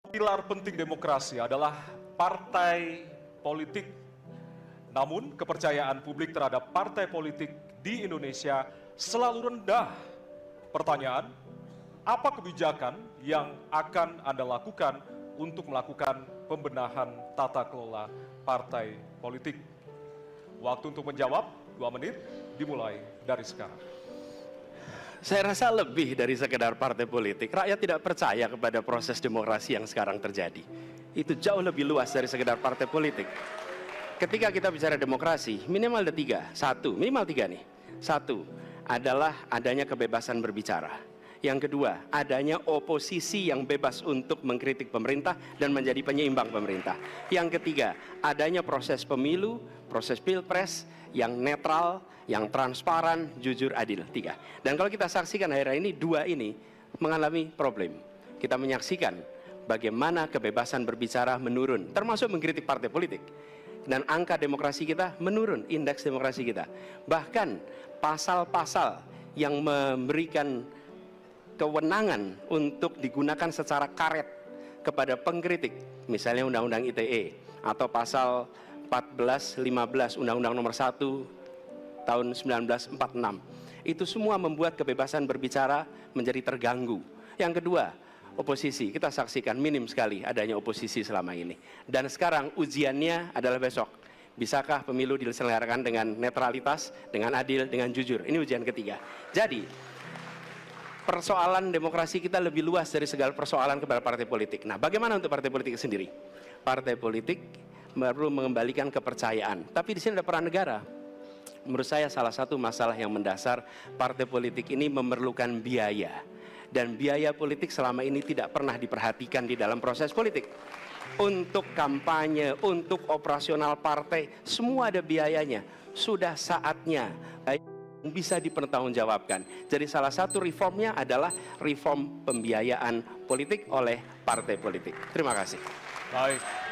Pilar penting demokrasi adalah partai politik. Namun, kepercayaan publik terhadap partai politik di Indonesia selalu rendah. Pertanyaan, apa kebijakan yang akan Anda lakukan untuk melakukan pembenahan tata kelola partai politik? Waktu untuk menjawab 2 menit dimulai dari sekarang. Saya rasa lebih dari sekedar partai politik. Rakyat tidak percaya kepada proses demokrasi yang sekarang terjadi. Itu jauh lebih luas dari sekedar partai politik. Ketika kita bicara demokrasi, minimal ada 3. Minimal 3 nih. 1 adalah adanya kebebasan berbicara. Yang kedua, adanya oposisi yang bebas untuk mengkritik pemerintah dan menjadi penyeimbang pemerintah. Yang ketiga, adanya proses pemilu, proses pilpres yang netral, yang transparan, jujur, adil. 3. Dan kalau kita saksikan akhir-akhir ini, 2 ini mengalami problem. Kita menyaksikan bagaimana kebebasan berbicara menurun, termasuk mengkritik partai politik. Dan angka demokrasi kita menurun, indeks demokrasi kita. Bahkan pasal-pasal yang memberikan kewenangan untuk digunakan secara karet kepada pengkritik, misalnya Undang-Undang ITE atau pasal 14-15 Undang-Undang Nomor 1 tahun 1946, itu semua membuat kebebasan berbicara menjadi terganggu. Yang kedua, oposisi, kita saksikan minim sekali adanya oposisi selama ini. Dan sekarang ujiannya adalah besok. Bisakah pemilu diselenggarakan dengan netralitas, dengan adil, dengan jujur? Ini ujian ketiga. Jadi, persoalan demokrasi kita lebih luas dari segala persoalan kepada partai politik. Nah, bagaimana untuk partai politik sendiri? Partai politik perlu mengembalikan kepercayaan. Tapi di sini ada peran negara. Menurut saya salah satu masalah yang mendasar, partai politik ini memerlukan biaya. Dan biaya politik selama ini tidak pernah diperhatikan di dalam proses politik. Untuk kampanye, untuk operasional partai, semua ada biayanya. Sudah saatnya bisa dipertanggungjawabkan. Jadi salah satu reformnya adalah reform pembiayaan politik oleh partai politik. Terima kasih. Baik.